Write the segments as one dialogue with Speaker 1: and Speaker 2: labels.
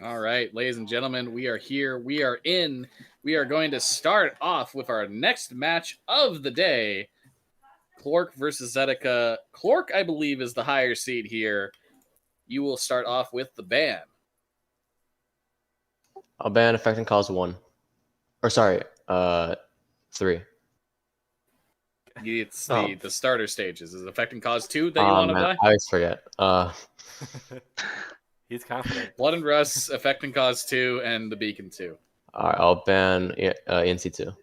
Speaker 1: All right, ladies and gentlemen, we are here. We are in. We are going to start off with our next match of the day. Clork versus Zetika. Clork, I believe, is the higher seed here. You will start off with the ban.
Speaker 2: I'll ban affecting cause 1. Or sorry, 3.
Speaker 1: It's the starter stages. Is it affecting cause 2 that you
Speaker 2: Oh
Speaker 1: want to
Speaker 2: man,
Speaker 1: buy?
Speaker 2: I always forget.
Speaker 3: He's confident.
Speaker 1: Blood and Rust, affecting cause 2, and the Beacon 2.
Speaker 2: Alright, I'll ban NC2.
Speaker 1: All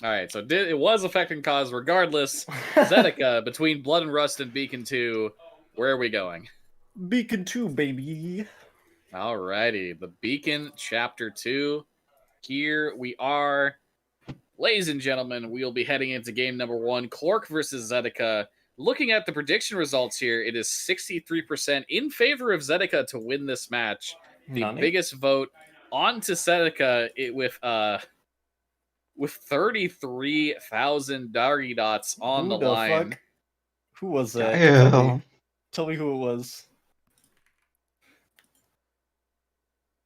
Speaker 1: right, so it was affecting cause regardless. Zetika, between Blood and Rust and Beacon 2, where are we going?
Speaker 4: Beacon 2, baby.
Speaker 1: Alrighty, the Beacon Chapter 2. Here we are. Ladies and gentlemen, we'll be heading into game number 1, Clork versus Zetika. Looking at the prediction results here, it is 63% in favor of Zetika to win this match. The biggest vote onto Zetika with 33,000 Dargy dots on the line.
Speaker 4: Fuck? Who was that? Tell me who it was.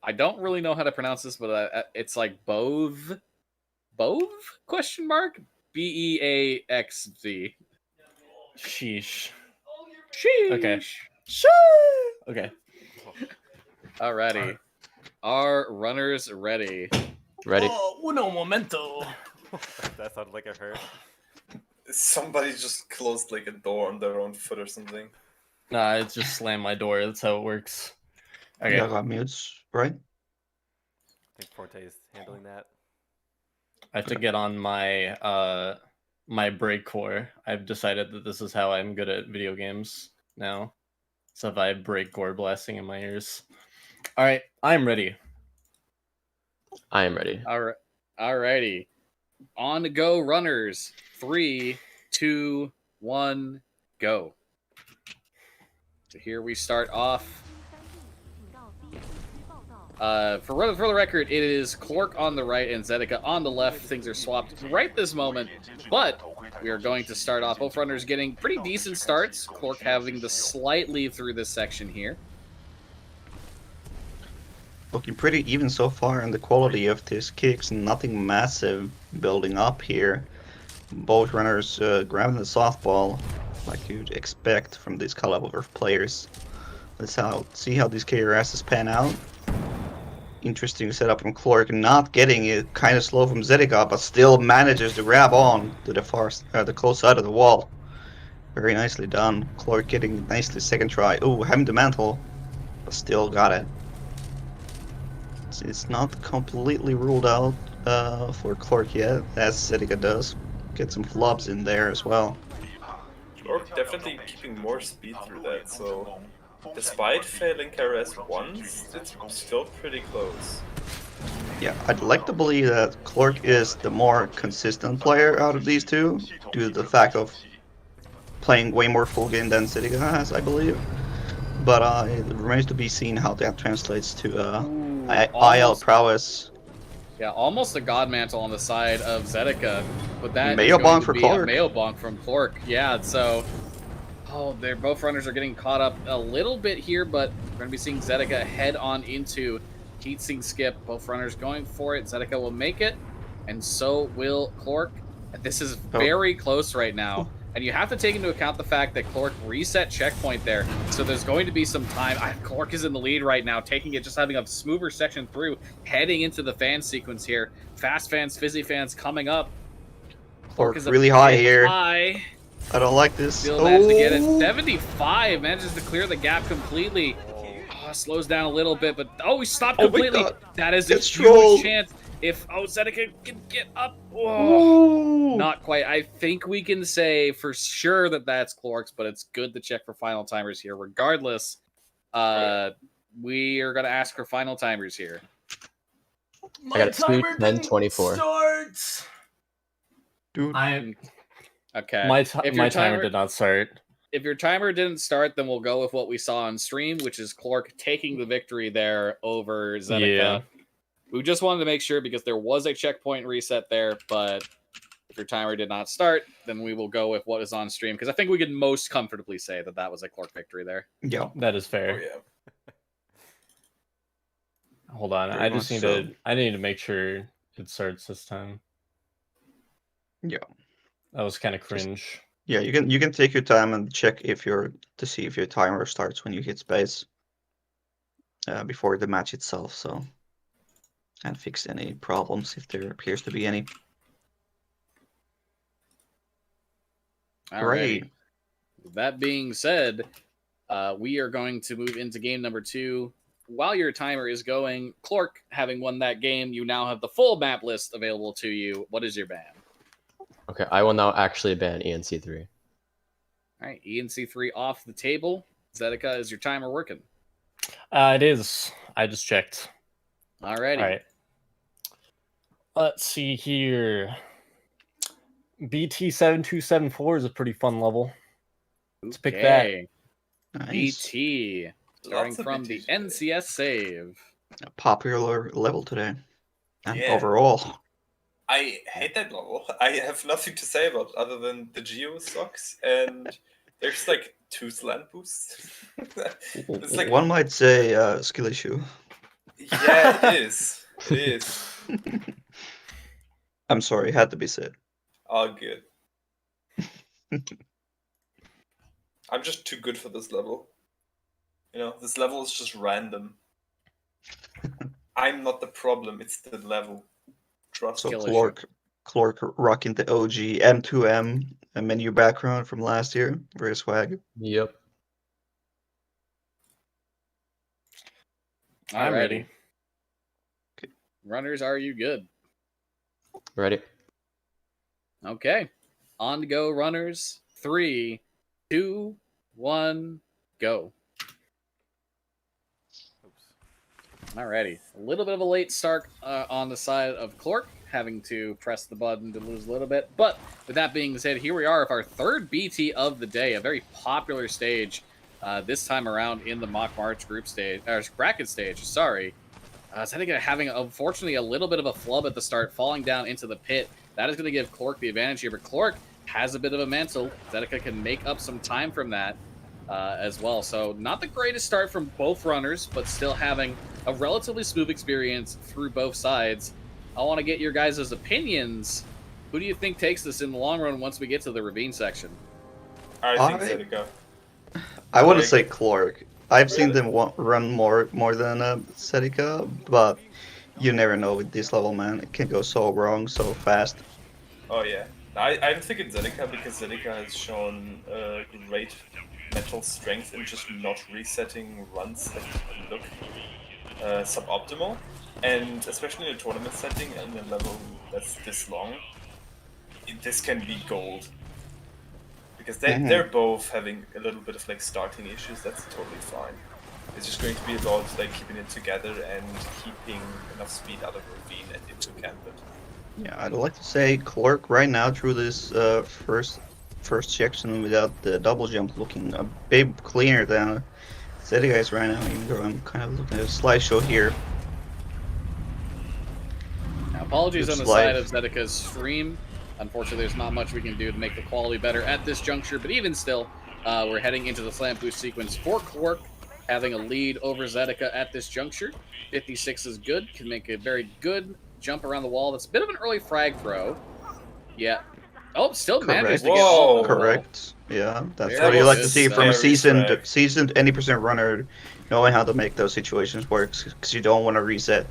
Speaker 1: I don't really know how to pronounce this, but it's like Bove? Question mark? Beaxz.
Speaker 4: Sheesh.
Speaker 1: Sheesh.
Speaker 4: Okay. Okay.
Speaker 1: Alrighty. Are runners ready?
Speaker 2: Ready?
Speaker 4: Oh, uno momento.
Speaker 3: That sounded like it hurt.
Speaker 5: Somebody just closed like a door on their own foot or something.
Speaker 4: Nah, it just slammed my door. That's how it works. Okay.
Speaker 6: Yeah, got mutes, right?
Speaker 3: I think Forte is handling that.
Speaker 4: I have to get on my my break core. I've decided that this is how I'm good at video games now. So if I break core blasting in my ears. Alright, I'm ready.
Speaker 2: I am ready.
Speaker 1: Alrighty. On the go, runners. 3, 2, 1, go. So here we start off. For the record, it is Clork on the right and Zetika on the left. Things are swapped right this moment, but we are going to start off. Both runners getting pretty decent starts. Clork having the slight lead through this section here.
Speaker 6: Looking pretty even so far in the quality of these kicks. Nothing massive building up here. Both runners grabbing the softball like you'd expect from this caliber of players. Let's see how these KRSs pan out. Interesting setup from Clork, not getting it kind of slow from Zetika, but still manages to grab on to the close side of the wall. Very nicely done. Clork getting nicely second try. Ooh, having the mantle, but still got it. It's not completely ruled out for Clork yet, as Zetika does. Get some flubs in there as well.
Speaker 5: Clork definitely keeping more speed through that, so despite failing KRS once, it's still pretty close.
Speaker 6: Yeah, I'd like to believe that Clork is the more consistent player out of these two, due to the fact of playing way more full game than Zetika has, I believe. But it remains to be seen how that translates to IL prowess.
Speaker 1: Yeah, almost a God Mantle on the side of Zetika, but that
Speaker 6: Mayo
Speaker 1: is going
Speaker 6: bonk
Speaker 1: to
Speaker 6: for
Speaker 1: be
Speaker 6: Clork.
Speaker 1: a Mayo bonk from Clork. Yeah, so they're both runners are getting caught up a little bit here, but we're going to be seeing Zetika head on into Heatsink skip. Both runners going for it. Zetika will make it, and so will Clork. This is very close right now. And you have to take into account the fact that Clork reset checkpoint there. So there's going to be some time. Clork is in the lead right now, taking it, just having a smoother section through, heading into the fan sequence here. Fast fans, fizzy fans coming up.
Speaker 6: Clork is really high here.
Speaker 1: High.
Speaker 6: I don't like this.
Speaker 1: Still managed to get it. 75 manages to clear the gap completely. Slows down a little bit, but he stopped completely. That is a huge chance. If Zetika can get up, not quite. I think we can say for sure that that's Clork's, but it's good to check for final timers here. Regardless, we are going to ask for final timers here.
Speaker 2: I got 2:10:24.
Speaker 4: Starts.
Speaker 6: Dude,
Speaker 1: okay.
Speaker 4: My timer did not start.
Speaker 1: If your timer didn't start, then we'll go with what we saw on stream, which is Clork taking the victory there over Zetika.
Speaker 4: Yeah.
Speaker 1: We just wanted to make sure because there was a checkpoint reset there, but if your timer did not start, then we will go with what is on stream because I think we can most comfortably say that that was a Clork victory there.
Speaker 6: Yeah,
Speaker 4: that is fair.
Speaker 5: Oh, yeah.
Speaker 4: Hold on,
Speaker 6: Very
Speaker 4: I just
Speaker 6: much
Speaker 4: need
Speaker 6: so.
Speaker 4: to. I need to make sure it starts this time.
Speaker 6: Yeah.
Speaker 4: That was kind of cringe.
Speaker 6: Yeah, you can take your time and check if to see if your timer starts when you hit space before the match itself. So, and fix any problems if there appears to be any.
Speaker 1: Alrighty.
Speaker 6: Great.
Speaker 1: That being said, we are going to move into game number 2. While your timer is going, Clork, having won that game, you now have the full map list available to you. What is your ban?
Speaker 2: Okay, I will now actually ban ENC3.
Speaker 1: All right, ENC3 off the table. Zetika, is your timer working?
Speaker 4: It is. I just checked.
Speaker 1: Alrighty.
Speaker 4: All right. Let's see here. BT7274 is a pretty fun level. Let's pick that.
Speaker 1: Okay.
Speaker 6: Nice.
Speaker 1: BT. Starting
Speaker 5: Lots of
Speaker 1: from the
Speaker 5: BT today.
Speaker 1: NCS save.
Speaker 6: A popular level today. And
Speaker 5: Yeah.
Speaker 6: overall.
Speaker 5: I hate that level. I have nothing to say about it other than the Geo sucks and there's like 2 slant boosts. It's like,
Speaker 6: One might say skill issue.
Speaker 5: yeah, it is. It is.
Speaker 6: I'm sorry, had to be said.
Speaker 5: All good. I'm just too good for this level. You know, this level is just random. I'm not the problem, it's the level. Trust
Speaker 6: So
Speaker 1: Skill
Speaker 6: Clork rocking the OG M2M menu background from last year. Very swag.
Speaker 2: Yep.
Speaker 4: I'm ready.
Speaker 1: Runners, are you good?
Speaker 2: Ready?
Speaker 1: Okay. On to go, runners. 3, 2, 1, go. Alrighty. A little bit of a late start on the side of Clork, having to press the button to lose a little bit. But with that being said, here we are with our third BT of the day, a very popular stage this time around in the Mach March group stage, or bracket stage, sorry. Zetika having, unfortunately, a little bit of a flub at the start, falling down into the pit. That is going to give Clork the advantage here, but Clork has a bit of a mantle. Zetika can make up some time from that as well. So not the greatest start from both runners, but still having a relatively smooth experience through both sides. I want to get your guys' opinions. Who do you think takes this in the long run once we get to the ravine section?
Speaker 5: I think Zetika.
Speaker 6: I want to
Speaker 5: Like-
Speaker 6: say Clork. I've seen
Speaker 5: Really?
Speaker 6: them run more than Zetika, but you never know with this level, man. It can go so wrong so fast.
Speaker 5: Oh yeah. I'm thinking Zetika because Zetika has shown great mental strength in just not resetting runs that look suboptimal. And especially in a tournament setting and a level that's this long, this can be gold. Because they're both having a little bit of like starting issues, that's totally fine. It's just going to be about like keeping it together and keeping enough speed out of ravine and into Cambit.
Speaker 6: Yeah, I'd like to say Clork right now through this first section without the double jump looking a bit cleaner than Zetika is right now, even though I'm kind of looking at a slideshow here.
Speaker 1: Now, apologies
Speaker 6: Good
Speaker 1: on the
Speaker 6: slide.
Speaker 1: side of Zetika's stream. Unfortunately, there's not much we can do to make the quality better at this juncture, but even still, we're heading into the slam boost sequence for Clork, having a lead over Zetika at this juncture. 56 is good, can make a very good jump around the wall. That's a bit of an early frag throw. Yeah. Oh, still manages to get
Speaker 5: Whoa.
Speaker 1: on the wall.
Speaker 6: Correct. Yeah, that's
Speaker 1: Very
Speaker 6: what you like to
Speaker 1: good.
Speaker 6: see from a
Speaker 5: Very swag.
Speaker 6: seasoned 80% runner, knowing how to make those situations work, because you don't want to reset.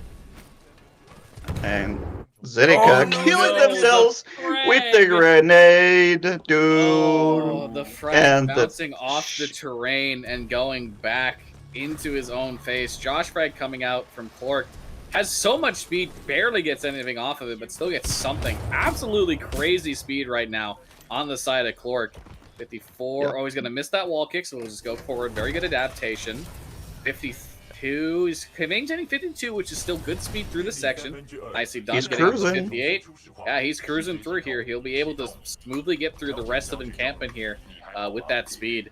Speaker 6: And Zetika
Speaker 5: Oh,
Speaker 6: killing
Speaker 5: no,
Speaker 6: themselves with the
Speaker 1: frag.
Speaker 6: grenade, dude.
Speaker 1: Oh, the frag
Speaker 6: And the
Speaker 1: bouncing off the terrain and going back into his own face. Josh Frag coming out from Clork has so much speed, barely gets anything off of it, but still gets something. Absolutely crazy speed right now on the side of Clork. 54.
Speaker 6: Yep.
Speaker 1: Oh, he's going to miss that wall kick, so we'll just go forward. Very good adaptation. 52. He's maintaining 52, which is still good speed through the section. Nicely done.
Speaker 6: He's
Speaker 1: getting up to
Speaker 6: cruising.
Speaker 1: 58. Yeah, he's cruising through here. He'll be able to smoothly get through the rest of encampment here with that speed.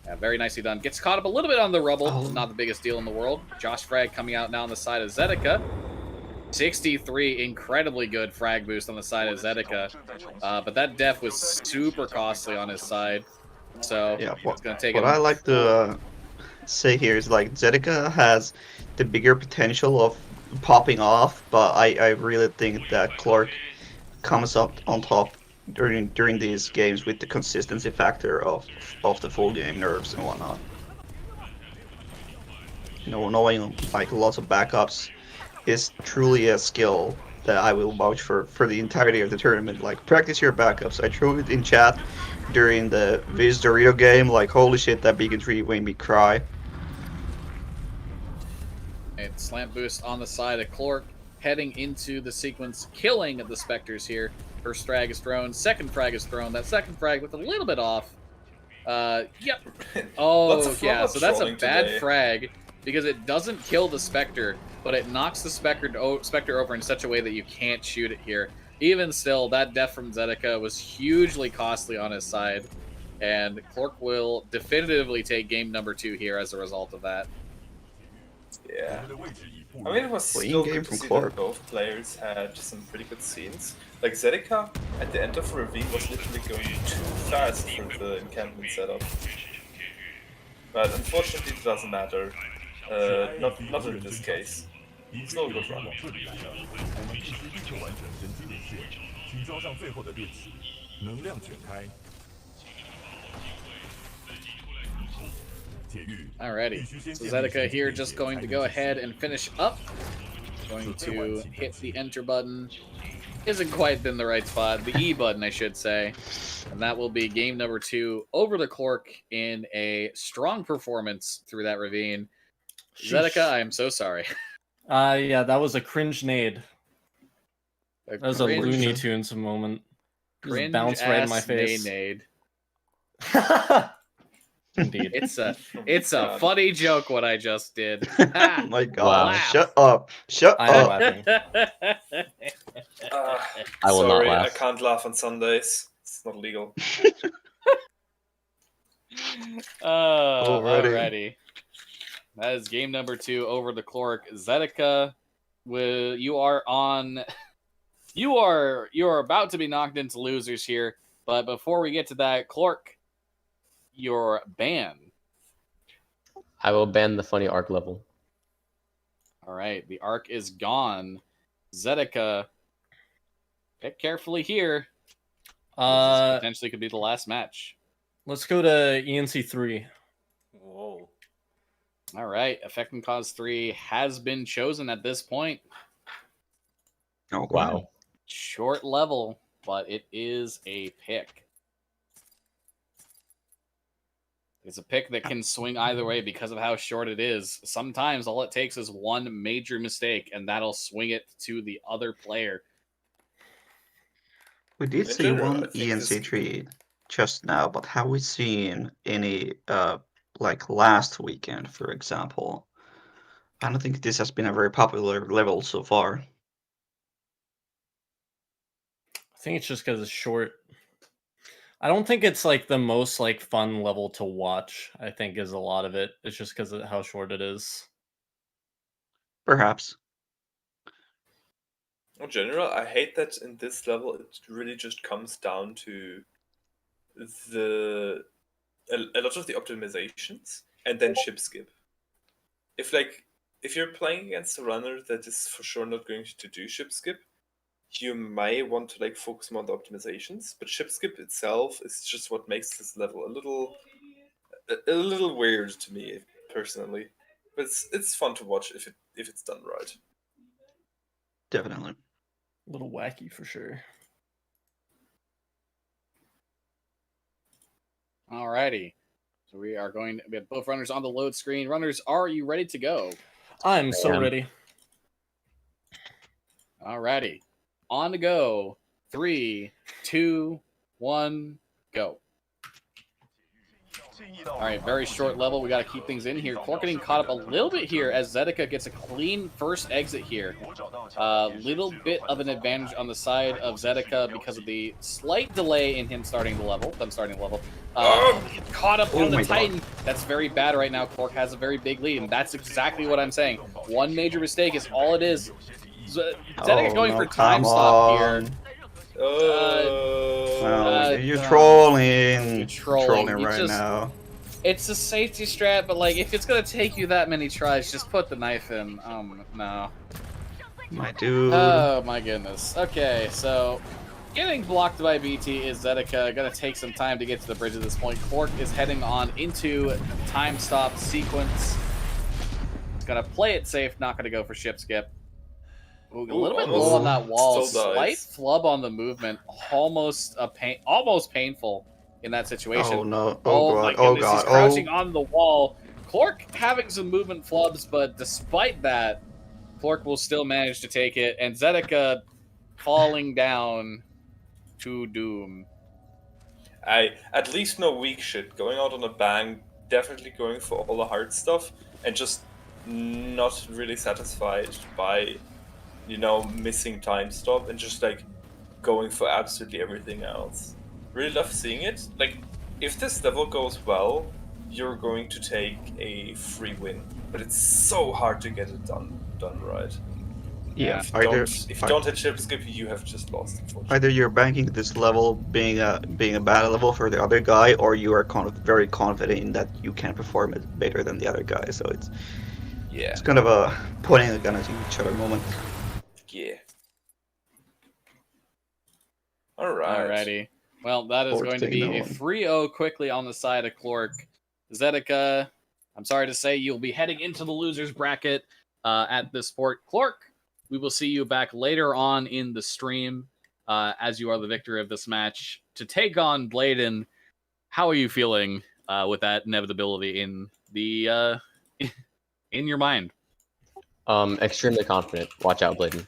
Speaker 1: Yeah, very nicely done. Gets caught up a little bit on the rubble.
Speaker 6: Oh.
Speaker 1: Not the biggest deal in the world. Josh Frag coming out now on the side of Zetika. 63, incredibly good frag boost on the side of Zetika. But that def was super costly on his side. So
Speaker 6: Yeah,
Speaker 1: it's going to take
Speaker 6: what
Speaker 1: him.
Speaker 6: I like to say here is like Zetika has the bigger potential of popping off, but I really think that Clork comes up on top during these games with the consistency factor of the full game nerfs and whatnot. You know, knowing like lots of backups is truly a skill that I will vouch for the entirety of the tournament. Like, practice your backups. I threw it in chat during the Viz Dorito game. Like, holy shit, that beacon tree made me cry.
Speaker 1: And slant boost on the side of Clork, heading into the sequence, killing the Spectres here. First frag is thrown, second frag is thrown. That second frag with a little bit off. Yep. Oh, yeah, so that's a bad frag because it doesn't kill the Spectre, but it knocks the Spectre over in such a way that you can't shoot it here. Even still, that death from Zetika was hugely costly on his side, and Clork will definitively take game number 2 here as a result of that.
Speaker 5: Yeah. I mean, it was still good to see that both players had some pretty good scenes. Like, Zetika, at the end of Ravine, was literally going too fast for the encampment setup. But unfortunately, it doesn't matter. Not in this case. Still a good run.
Speaker 1: Alrighty, so Zetika here just going to go ahead and finish up. Going to hit the enter button. Isn't quite in the right spot. The E button, I should say. And that will be game number 2 over the Clork in a strong performance through that ravine. Zetika, I am so sorry.
Speaker 4: Yeah, that was a cringe nade. That was a Looney Tunes moment. Just bounced right in my face.
Speaker 1: Nade.
Speaker 4: Indeed.
Speaker 1: It's a funny joke what I just did.
Speaker 6: Oh my god.
Speaker 1: Laugh.
Speaker 6: Shut up. Shut
Speaker 4: I'm
Speaker 6: up.
Speaker 4: laughing.
Speaker 2: I will
Speaker 5: sorry,
Speaker 2: not laugh.
Speaker 5: I can't laugh on Sundays. It's not legal.
Speaker 1: Alrighty. That is game number 2 over the Clork. Zetika, you are about to be knocked into losers here, but before we get to that, Clork, you're banned.
Speaker 2: I will ban the funny arc level.
Speaker 1: Alright, the arc is gone. Zetika, pick carefully here. This potentially could be the last match.
Speaker 4: Let's go to ENC3.
Speaker 3: Whoa.
Speaker 1: All right, Effect and Cause 3 has been chosen at this point.
Speaker 6: Oh,
Speaker 2: Wow.
Speaker 1: Short level, but it is a pick. It's a pick that can swing either way because of how short it is. Sometimes all it takes is one major mistake, and that'll swing it to the other player.
Speaker 6: We did see one ENC3 just now, but have we seen any, like last weekend, for example? I don't think this has been a very popular level so far.
Speaker 4: I think it's just because it's short. I don't think it's like the most like fun level to watch. I think is a lot of it. It's just because of how short it is.
Speaker 6: Perhaps.
Speaker 5: In general, I hate that in this level it really just comes down to a lot of the optimizations and then ship skip. If you're playing against a runner that is for sure not going to do ship skip, you may want to focus more on the optimizations, but ship skip itself is just what makes this level a little weird to me personally. But it's fun to watch if it's done right.
Speaker 6: Definitely.
Speaker 4: A little wacky for sure.
Speaker 1: Alrighty. So we have both runners on the load screen. Runners, are you ready to go?
Speaker 4: I'm so ready.
Speaker 1: Alrighty. On to go. 3, 2, 1, go. Alright, very short level. We got to keep things in here. Clork getting caught up a little bit here as Zetika gets a clean first exit here. Little bit of an advantage on the side of Zetika because of the slight delay in him starting the level. Caught up on the Titan. That's very bad right now. Clork has a very big lead, and that's exactly what I'm saying. One major mistake is all it is. Zetika going for time stop here.
Speaker 6: You're trolling.
Speaker 1: You're trolling
Speaker 6: right now.
Speaker 1: It's a safety strat, but like, if it's gonna take you that many tries, just put the knife in. No.
Speaker 6: My dude.
Speaker 1: Oh my goodness. Okay, so getting blocked by BT is Zetika. Gonna take some time to get to the bridge at this point. Clork is heading on into time stop sequence. He's gonna play it safe, not gonna go for ship skip. Ooh, a little bit low on that wall.
Speaker 5: Still
Speaker 1: Slight
Speaker 5: dies.
Speaker 1: flub on the movement. Almost painful in that situation.
Speaker 6: Oh no!
Speaker 1: Oh my
Speaker 6: God! Oh
Speaker 1: goodness, he's
Speaker 6: God!
Speaker 1: crouching
Speaker 6: Oh!
Speaker 1: on the wall. Clork having some movement flubs, but despite that, Clork will still manage to take it, and Zetika falling down to doom.
Speaker 5: I at least no weak shit. Going out on a bang, definitely going for all the hard stuff, and just not really satisfied by, missing time stop and just like going for absolutely everything else. Really love seeing it. Like, if this level goes well, you're going to take a free win, but it's so hard to get it done right.
Speaker 6: Yeah.
Speaker 5: If you don't hit ship skip, you have just lost. Unfortunately.
Speaker 6: Either you're banking this level being a bad level for the other guy, or you are kind of very confident in that you can perform it better than the other guy. So it's kind of a pointing a gun at each other moment.
Speaker 5: Yeah. All right.
Speaker 1: Alrighty. Well, that is
Speaker 6: Clork's
Speaker 1: going to
Speaker 6: taking
Speaker 1: be
Speaker 6: that
Speaker 1: a
Speaker 6: one.
Speaker 1: 3-0 quickly on the side of Clork. Zetika, I'm sorry to say, you'll be heading into the losers bracket at this sport. Clork, we will see you back later on in the stream as you are the victor of this match to take on Bladen. How are you feeling with that inevitability in the in your mind?
Speaker 2: Extremely confident. Watch out, Bladen.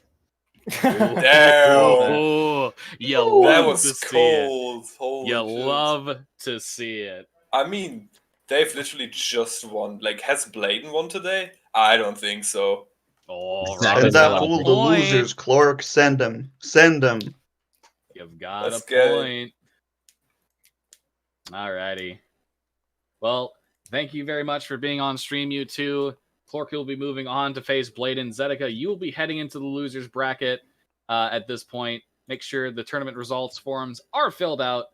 Speaker 5: Damn.
Speaker 1: Oh, you
Speaker 5: That
Speaker 1: love
Speaker 5: was
Speaker 1: to see
Speaker 5: cold.
Speaker 1: it.
Speaker 5: Holy
Speaker 1: You
Speaker 5: shit.
Speaker 1: love to see it.
Speaker 5: I mean, they've literally just won. Like, has Bladen won today? I don't think so.
Speaker 1: Oh,
Speaker 2: Exactly.
Speaker 6: Send
Speaker 1: Robin's got
Speaker 6: that
Speaker 1: a
Speaker 6: fool to
Speaker 1: point.
Speaker 6: losers, Clork. Send them. Send them.
Speaker 1: You've got
Speaker 5: Let's
Speaker 1: a
Speaker 5: get it.
Speaker 1: point. Alrighty. Well, thank you very much for being on stream, you two. Clork will be moving on to face Bladen. Zetika, you will be heading into the losers bracket at this point. Make sure the tournament results forms are filled out